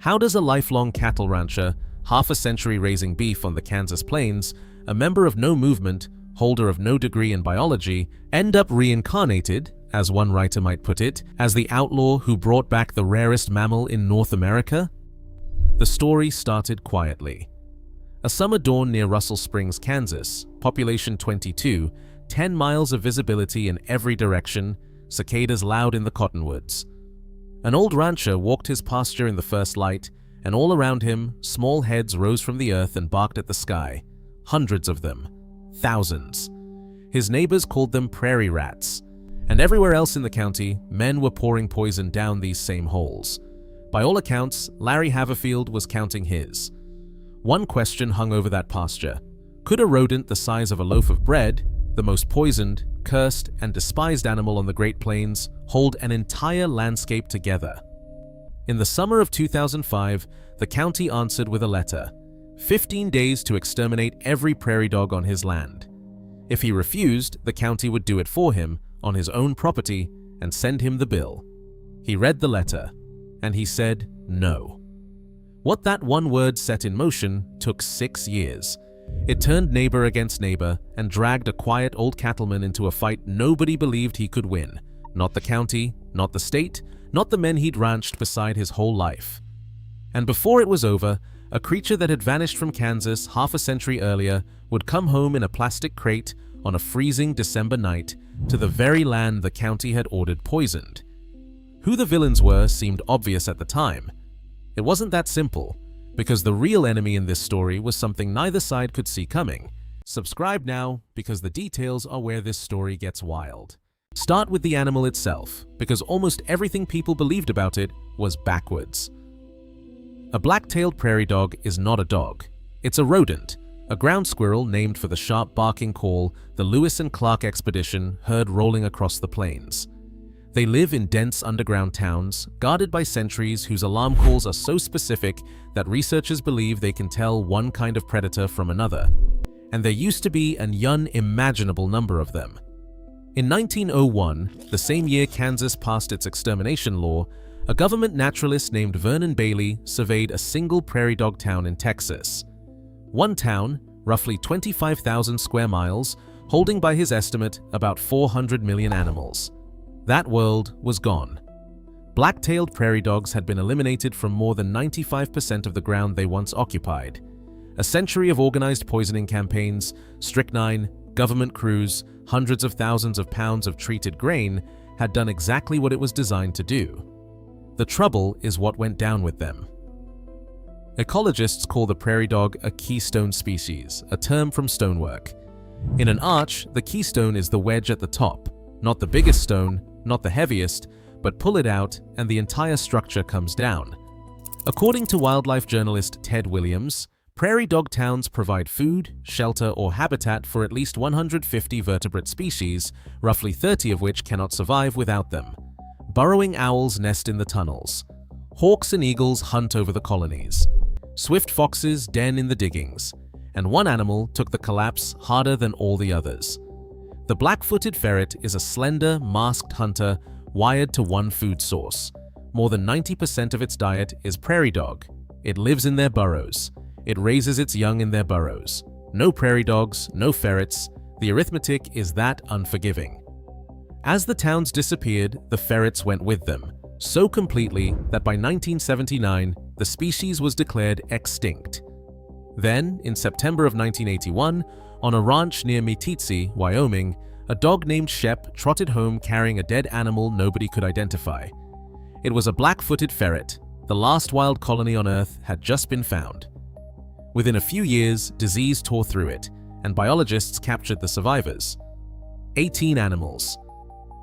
How does a lifelong cattle rancher, half a century raising beef on the Kansas plains, a member of no movement, holder of no degree in biology, end up reincarnated, as one writer might put it, as the outlaw who brought back the rarest mammal in North America? The story started quietly. A summer dawn near Russell Springs, Kansas, population 22, 10 miles of visibility in every direction, cicadas loud in the cottonwoods. An old rancher walked his pasture in the first light, and all around him, small heads rose from the earth and barked at the sky. Hundreds of them. Thousands. His neighbors called them prairie rats. And everywhere else in the county, men were pouring poison down these same holes. By all accounts, Larry Haverfield was counting his. One question hung over that pasture. Could a rodent the size of a loaf of bread, the most poisoned, cursed, and despised animal on the Great Plains, hold an entire landscape together? In the summer of 2005, the county answered with a letter. 15 days to exterminate every prairie dog on his land. If he refused, the county would do it for him, on his own property, and send him the bill. He read the letter, and he said no. What that one word set in motion took 6 years. It turned neighbor against neighbor and dragged a quiet old cattleman into a fight nobody believed he could win. Not the county, not the state, not the men he'd ranched beside his whole life. And before it was over, a creature that had vanished from Kansas half a century earlier would come home in a plastic crate on a freezing December night to the very land the county had ordered poisoned. Who the villains were seemed obvious at the time. It wasn't that simple, because the real enemy in this story was something neither side could see coming. Subscribe now, because the details are where this story gets wild. Start with the animal itself, because almost everything people believed about it was backwards. A black-tailed prairie dog is not a dog. It's a rodent, a ground squirrel named for the sharp barking call the Lewis and Clark expedition heard rolling across the plains. They live in dense underground towns, guarded by sentries whose alarm calls are so specific that researchers believe they can tell one kind of predator from another. And there used to be an unimaginable number of them. In 1901, the same year Kansas passed its extermination law, a government naturalist named Vernon Bailey surveyed a single prairie dog town in Texas. One town, roughly 25,000 square miles, holding by his estimate about 400 million animals. That world was gone. Black-tailed prairie dogs had been eliminated from more than 95% of the ground they once occupied. A century of organized poisoning campaigns, strychnine, government crews, hundreds of thousands of pounds of treated grain had done exactly what it was designed to do. The trouble is what went down with them. Ecologists call the prairie dog a keystone species, a term from stonework. In an arch, the keystone is the wedge at the top, not the biggest stone, not the heaviest, but pull it out and the entire structure comes down. According to wildlife journalist Ted Williams, prairie dog towns provide food, shelter, or habitat for at least 150 vertebrate species, roughly 30 of which cannot survive without them. Burrowing owls nest in the tunnels. Hawks and eagles hunt over the colonies. Swift foxes den in the diggings. And one animal took the collapse harder than all the others. The black-footed ferret is a slender, masked hunter wired to one food source. More than 90% of its diet is prairie dog. It lives in their burrows. It raises its young in their burrows. No prairie dogs, no ferrets. The arithmetic is that unforgiving. As the towns disappeared, the ferrets went with them, so completely that by 1979, the species was declared extinct. Then, in September of 1981, on a ranch near Meeteetse, Wyoming, a dog named Shep trotted home carrying a dead animal nobody could identify. It was a black-footed ferret. The last wild colony on Earth had just been found. Within a few years, disease tore through it, and biologists captured the survivors. 18 animals.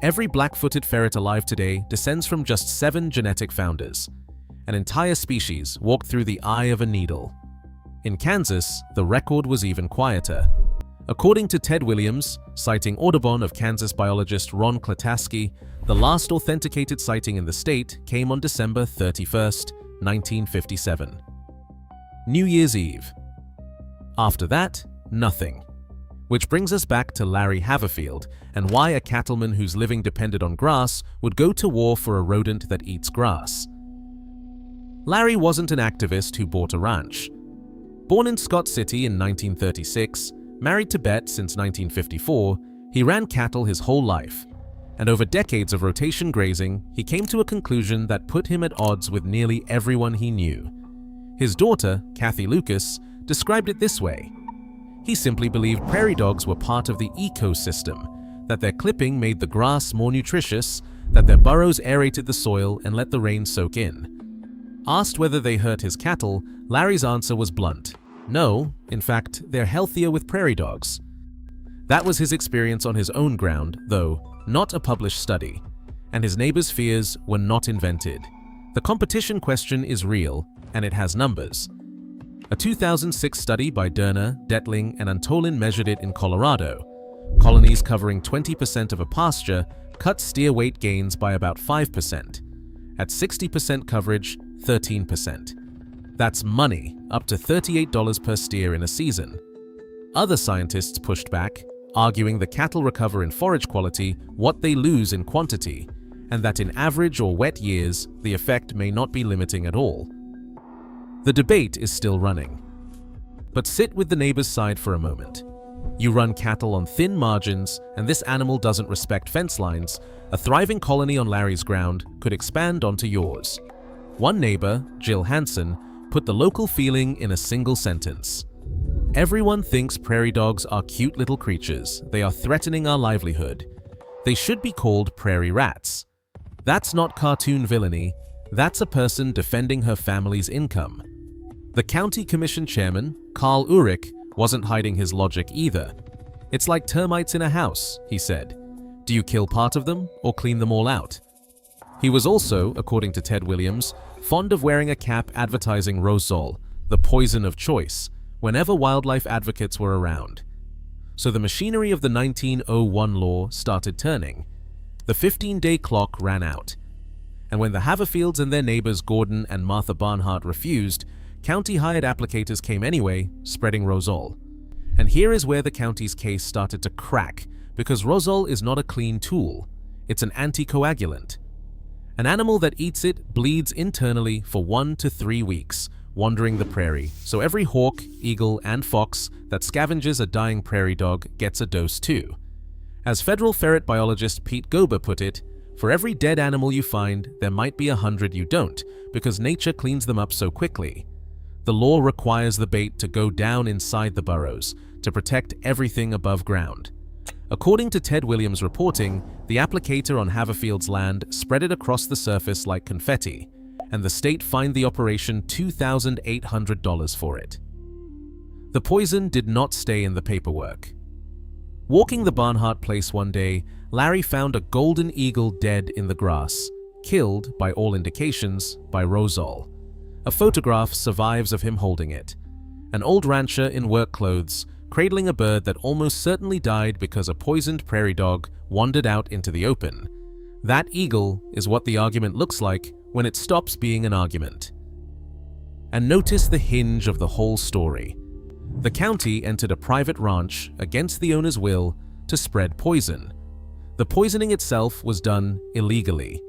Every black-footed ferret alive today descends from just 7 genetic founders. An entire species walked through the eye of a needle. In Kansas, the record was even quieter. According to Ted Williams, citing Audubon of Kansas biologist Ron Klataske, the last authenticated sighting in the state came on December 31, 1957. New Year's Eve. After that, nothing. Which brings us back to Larry Haverfield and why a cattleman whose living depended on grass would go to war for a rodent that eats grass. Larry wasn't an activist who bought a ranch. Born in Scott City in 1936, married to Bet since 1954, he ran cattle his whole life. And over decades of rotation grazing, he came to a conclusion that put him at odds with nearly everyone he knew. His daughter, Kathy Lucas, described it this way. He simply believed prairie dogs were part of the ecosystem, that their clipping made the grass more nutritious, that their burrows aerated the soil and let the rain soak in. Asked whether they hurt his cattle, Larry's answer was blunt. No, in fact, they're healthier with prairie dogs. That was his experience on his own ground, though, not a published study. And his neighbors' fears were not invented. The competition question is real, and it has numbers. A 2006 study by Derner, Detling, and Antolin measured it in Colorado. Colonies covering 20% of a pasture cut steer weight gains by about 5%. At 60% coverage, 13%. That's money, up to $38 per steer in a season. Other scientists pushed back, arguing the cattle recover in forage quality what they lose in quantity, and that in average or wet years, the effect may not be limiting at all. The debate is still running. But sit with the neighbor's side for a moment. You run cattle on thin margins, and this animal doesn't respect fence lines. A thriving colony on Larry's ground could expand onto yours. One neighbor, Jill Hansen, put the local feeling in a single sentence. Everyone thinks prairie dogs are cute little creatures. They are threatening our livelihood. They should be called prairie rats. That's not cartoon villainy. That's a person defending her family's income. The county commission chairman, Carl Urich, wasn't hiding his logic either. It's like termites in a house, he said. Do you kill part of them or clean them all out? He was also, according to Ted Williams, fond of wearing a cap advertising Rozol, the poison of choice, whenever wildlife advocates were around. So the machinery of the 1901 law started turning. The 15-day clock ran out. And when the Haverfields and their neighbors Gordon and Martha Barnhart refused, county-hired applicators came anyway, spreading Rozol. And here is where the county's case started to crack, because Rozol is not a clean tool. It's an anticoagulant. An animal that eats it bleeds internally for 1 to 3 weeks, wandering the prairie, so every hawk, eagle, and fox that scavenges a dying prairie dog gets a dose too. As federal ferret biologist Pete Gober put it, for every dead animal you find, there might be 100 you don't, because nature cleans them up so quickly. The law requires the bait to go down inside the burrows, to protect everything above ground. According to Ted Williams' reporting, the applicator on Haverfield's land spread it across the surface like confetti, and the state fined the operation $2,800 for it. The poison did not stay in the paperwork. Walking the Barnhart place one day, Larry found a golden eagle dead in the grass, killed, by all indications, by Rozol. A photograph survives of him holding it. An old rancher in work clothes, cradling a bird that almost certainly died because a poisoned prairie dog wandered out into the open. That eagle is what the argument looks like when it stops being an argument. And notice the hinge of the whole story. The county entered a private ranch against the owner's will to spread poison. The poisoning itself was done illegally,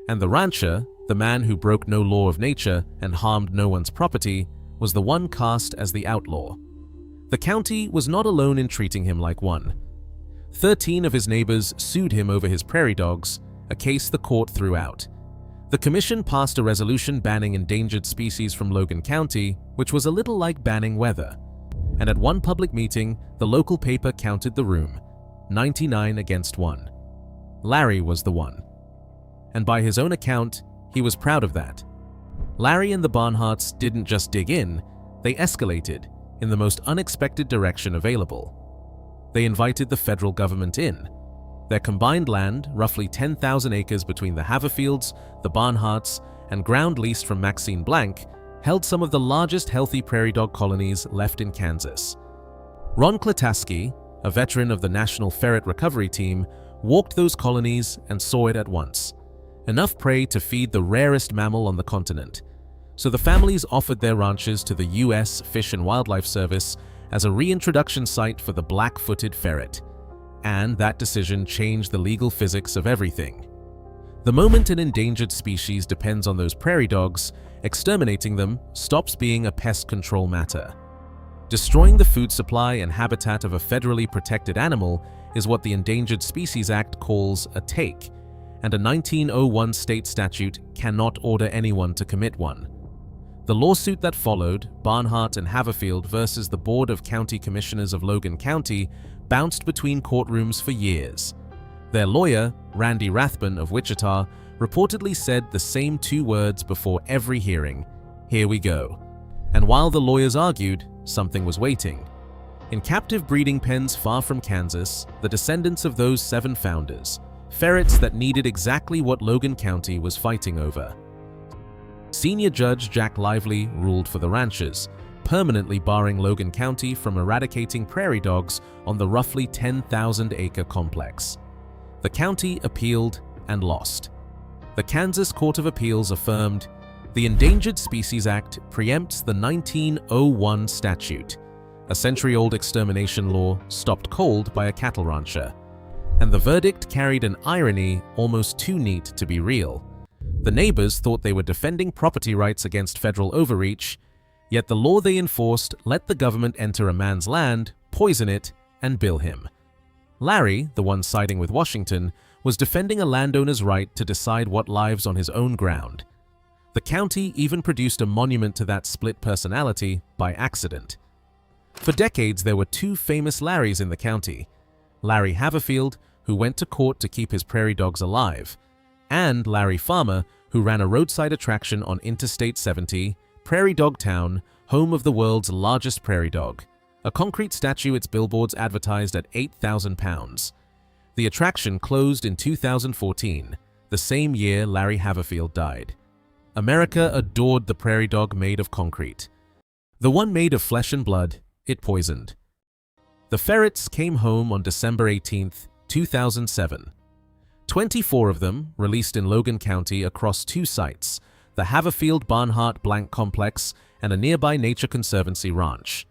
and the rancher, the man who broke no law of nature and harmed no one's property, was the one cast as the outlaw. The county was not alone in treating him like one. 13 of his neighbors sued him over his prairie dogs, a case the court threw out. The commission passed a resolution banning endangered species from Logan County, which was a little like banning weather. And at one public meeting, the local paper counted the room, 99 against 1. Larry was the one. And by his own account, he was proud of that. Larry and the Barnharts didn't just dig in, they escalated in the most unexpected direction available. They invited the federal government in. Their combined land, roughly 10,000 acres between the Haverfields, the Barnharts, and ground leased from Maxine Blank, held some of the largest healthy prairie dog colonies left in Kansas. Ron Klataski, a veteran of the National Ferret Recovery Team, walked those colonies and saw it at once. Enough prey to feed the rarest mammal on the continent. So the families offered their ranches to the U.S. Fish and Wildlife Service as a reintroduction site for the black-footed ferret. And that decision changed the legal physics of everything. The moment an endangered species depends on those prairie dogs, Exterminating them stops being a pest control matter. Destroying the food supply and habitat of a federally protected animal is what the Endangered Species Act calls a take, and a 1901 state statute cannot order anyone to commit one. The lawsuit that followed, Barnhart and Haverfield versus the Board of County Commissioners of Logan County, bounced between courtrooms for years. Their lawyer, Randy Rathbun of Wichita, reportedly said the same two words before every hearing: "Here we go." And while the lawyers argued, something was waiting. In captive breeding pens far from Kansas, the descendants of those 7 founders, ferrets that needed exactly what Logan County was fighting over. Senior Judge Jack Lively ruled for the ranchers, permanently barring Logan County from eradicating prairie dogs on the roughly 10,000-acre complex. The county appealed and lost. The Kansas Court of Appeals affirmed, "The Endangered Species Act preempts the 1901 statute, a century-old extermination law stopped cold by a cattle rancher." And the verdict carried an irony almost too neat to be real. The neighbors thought they were defending property rights against federal overreach, yet the law they enforced let the government enter a man's land, poison it, and bill him. Larry, the one siding with Washington, was defending a landowner's right to decide what lives on his own ground. The county even produced a monument to that split personality by accident. For decades, there were 2 famous Larrys in the county: Larry Haverfield, who went to court to keep his prairie dogs alive, and Larry Farmer, who ran a roadside attraction on Interstate 70, Prairie Dog Town, home of the world's largest prairie dog, a concrete statue its billboards advertised at £8,000. The attraction closed in 2014, the same year Larry Haverfield died. America adored the prairie dog made of concrete. The one made of flesh and blood, it poisoned. The ferrets came home on December 18, 2007. 24 of them released in Logan County across 2 sites, the Haverfield Barnhart Blank Complex and a nearby Nature Conservancy ranch.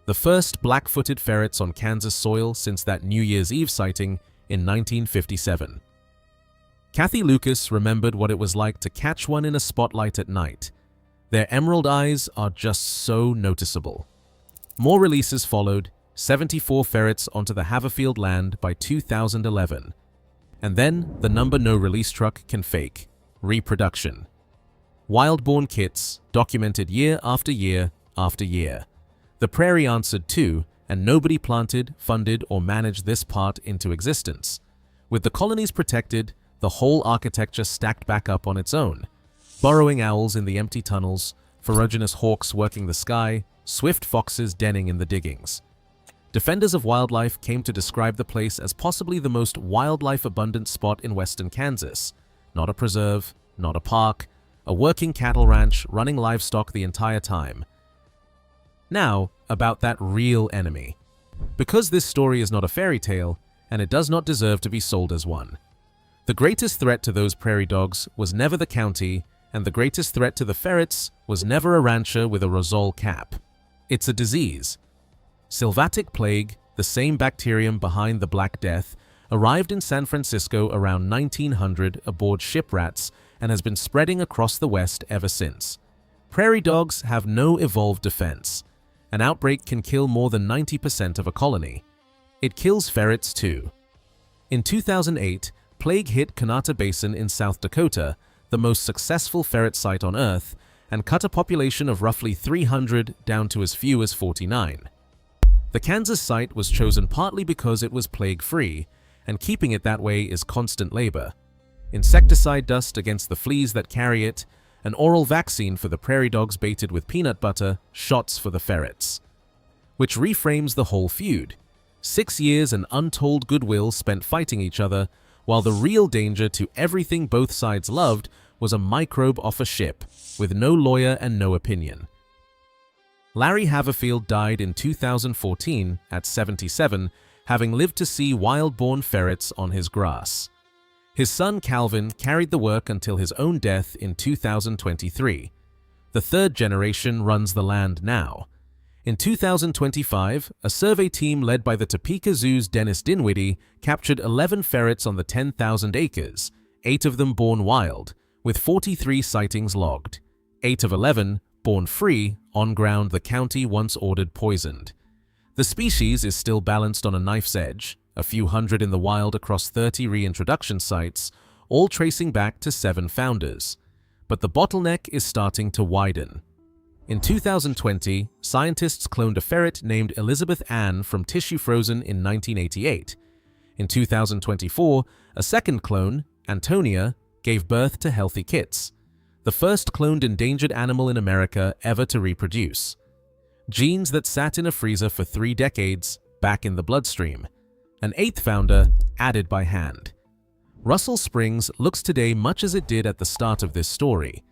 The first black-footed ferrets on Kansas soil since that New Year's Eve sighting in 1957. Kathy Lucas remembered what it was like to catch one in a spotlight at night. Their emerald eyes are just so noticeable. More releases followed, 74 ferrets onto the Haverfield land by 2011. And then the number no release truck can fake: reproduction. Wild-born kits documented year after year after year. The prairie answered too, and nobody planted, funded, or managed this part into existence. With the colonies protected, the whole architecture stacked back up on its own. Burrowing owls in the empty tunnels, ferruginous hawks working the sky, swift foxes denning in the diggings. Defenders of wildlife came to describe the place as possibly the most wildlife-abundant spot in western Kansas. Not a preserve, not a park, a working cattle ranch running livestock the entire time. Now, about that real enemy. Because this story is not a fairy tale, and it does not deserve to be sold as one. The greatest threat to those prairie dogs was never the county, and the greatest threat to the ferrets was never a rancher with a Rozol cap. It's a disease. Sylvatic plague, the same bacterium behind the Black Death, arrived in San Francisco around 1900 aboard ship rats and has been spreading across the West ever since. Prairie dogs have no evolved defense. An outbreak can kill more than 90% of a colony. It kills ferrets too. In 2008, plague hit Kanata Basin in South Dakota, the most successful ferret site on Earth, and cut a population of roughly 300 down to as few as 49. The Kansas site was chosen partly because it was plague-free, and keeping it that way is constant labor. Insecticide dust against the fleas that carry it, an oral vaccine for the prairie dogs baited with peanut butter, shots for the ferrets. Which reframes the whole feud. 6 years and untold goodwill spent fighting each other, while the real danger to everything both sides loved was a microbe off a ship, with no lawyer and no opinion. Larry Haverfield died in 2014 at 77, having lived to see wild-born ferrets on his grass. His son Calvin carried the work until his own death in 2023. The 3rd generation runs the land now. In 2025, a survey team led by the Topeka Zoo's Dennis Dinwiddie captured 11 ferrets on the 10,000 acres, 8 of them born wild, with 43 sightings logged. 8 of 11 born free on ground the county once ordered poisoned. The species is still balanced on a knife's edge, a few hundred in the wild across 30 reintroduction sites, all tracing back to 7 founders. But the bottleneck is starting to widen. In 2020, scientists cloned a ferret named Elizabeth Ann from tissue frozen in 1988. In 2024, a second clone, Antonia, gave birth to healthy kits, the first cloned endangered animal in America ever to reproduce. Genes that sat in a freezer for 3 decades, back in the bloodstream. An 8th founder, added by hand. Russell Springs looks today much as it did at the start of this story.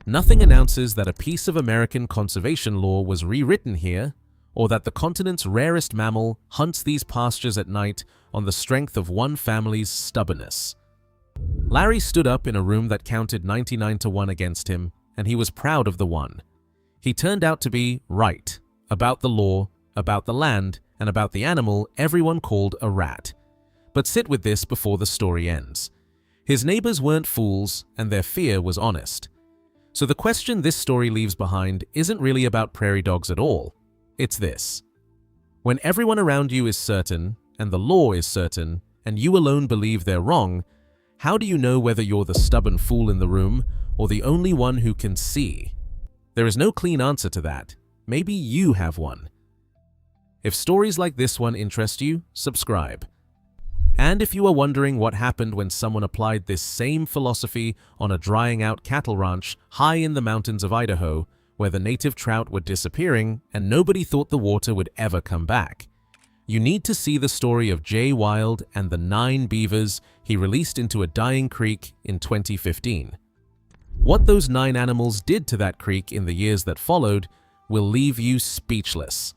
Nothing announces that a piece of American conservation law was rewritten here, or that the continent's rarest mammal hunts these pastures at night on the strength of one family's stubbornness. Larry stood up in a room that counted 99 to 1 against him, and he was proud of the one. He turned out to be right, about the law, about the land, and about the animal everyone called a rat. But sit with this before the story ends. His neighbors weren't fools, and their fear was honest. So the question this story leaves behind isn't really about prairie dogs at all. It's this. When everyone around you is certain, and the law is certain, and you alone believe they're wrong, how do you know whether you're the stubborn fool in the room or the only one who can see? There is no clean answer to that. Maybe you have one. If stories like this one interest you, subscribe. And if you are wondering what happened when someone applied this same philosophy on a drying out cattle ranch high in the mountains of Idaho, where the native trout were disappearing and nobody thought the water would ever come back, you need to see the story of Jay Wild and the 9 beavers he released into a dying creek in 2015. What those 9 animals did to that creek in the years that followed will leave you speechless.